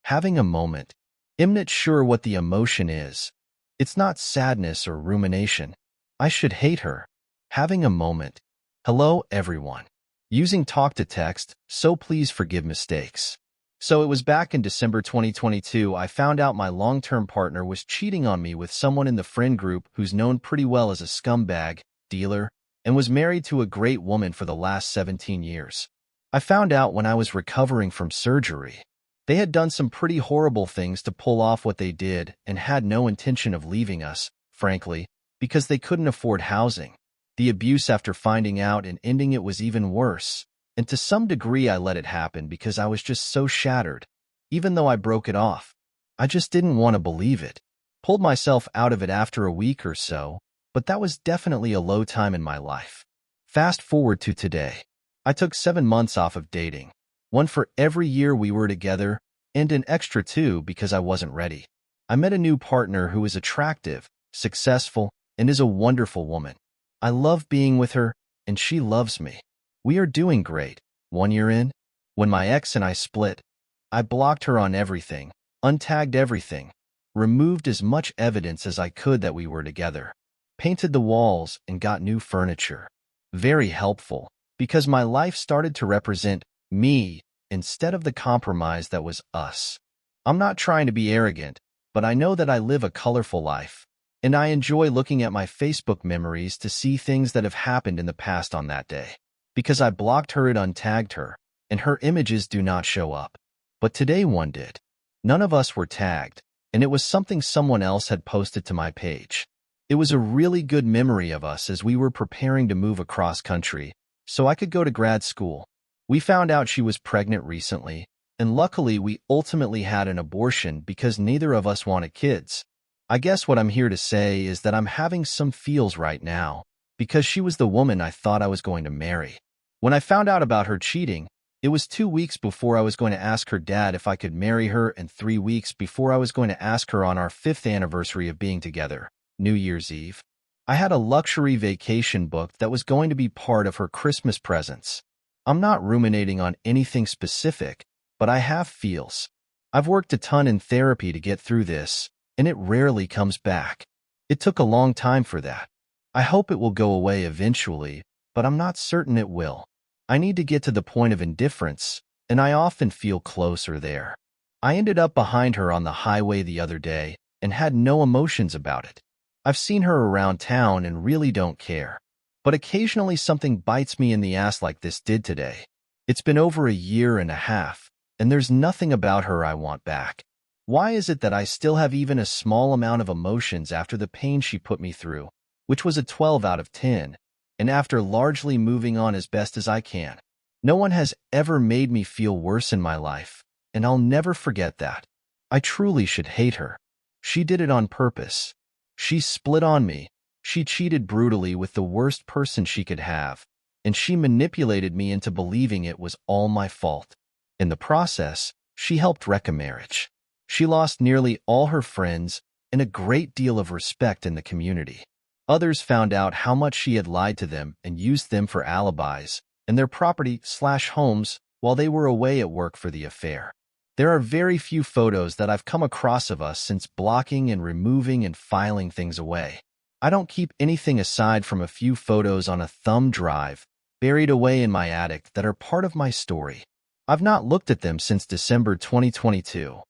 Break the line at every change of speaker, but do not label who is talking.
Having a moment. I'm not sure what the emotion is. It's not sadness or rumination. I should hate her. Having a moment. Hello, everyone. Using talk to text, so please forgive mistakes. So it was back in December 2022 I found out my long-term partner was cheating on me with someone in the friend group who's known pretty well as a scumbag, dealer, and was married to a great woman for the last 17 years. I found out when I was recovering from surgery. They had done some pretty horrible things to pull off what they did and had no intention of leaving us, frankly, because they couldn't afford housing. The abuse after finding out and ending it was even worse, and to some degree I let it happen because I was just so shattered. Even though I broke it off, I just didn't want to believe it. Pulled myself out of it after a week or so, but that was definitely a low time in my life. Fast forward to today. I took 7 months off of dating. One for every year we were together, and an extra 2 because I wasn't ready. I met a new partner who is attractive, successful, and is a wonderful woman. I love being with her, and she loves me. We are doing great. 1 year in, when my ex and I split, I blocked her on everything, untagged everything, removed as much evidence as I could that we were together, painted the walls, and got new furniture. Very helpful, because my life started to represent me instead of the compromise that was us. I'm not trying to be arrogant, but I know that I live a colorful life, and I enjoy looking at my Facebook memories to see things that have happened in the past on that day. Because I blocked her and untagged her, and her images do not show up. But today one did. None of us were tagged, and it was something someone else had posted to my page. It was a really good memory of us as we were preparing to move across country, so I could go to grad school. We found out she was pregnant recently, and luckily we ultimately had an abortion because neither of us wanted kids. I guess what I'm here to say is that I'm having some feels right now, because she was the woman I thought I was going to marry. When I found out about her cheating, it was 2 weeks before I was going to ask her dad if I could marry her and 3 weeks before I was going to ask her on our 5th anniversary of being together, New Year's Eve. I had a luxury vacation booked that was going to be part of her Christmas presents. I'm not ruminating on anything specific, but I have feels. I've worked a ton in therapy to get through this, and it rarely comes back. It took a long time for that. I hope it will go away eventually, but I'm not certain it will. I need to get to the point of indifference, and I often feel closer there. I ended up behind her on the highway the other day and had no emotions about it. I've seen her around town and really don't care. But occasionally something bites me in the ass like this did today. It's been over a year and a half, and there's nothing about her I want back. Why is it that I still have even a small amount of emotions after the pain she put me through, which was a 12 out of 10, and after largely moving on as best as I can? No one has ever made me feel worse in my life, and I'll never forget that. I truly should hate her. She did it on purpose. She split on me. She cheated brutally with the worst person she could have, and she manipulated me into believing it was all my fault. In the process, she helped wreck a marriage. She lost nearly all her friends and a great deal of respect in the community. Others found out how much she had lied to them and used them for alibis and their property/homes while they were away at work for the affair. There are very few photos that I've come across of us since blocking and removing and filing things away. I don't keep anything aside from a few photos on a thumb drive buried away in my attic that are part of my story. I've not looked at them since December 2022.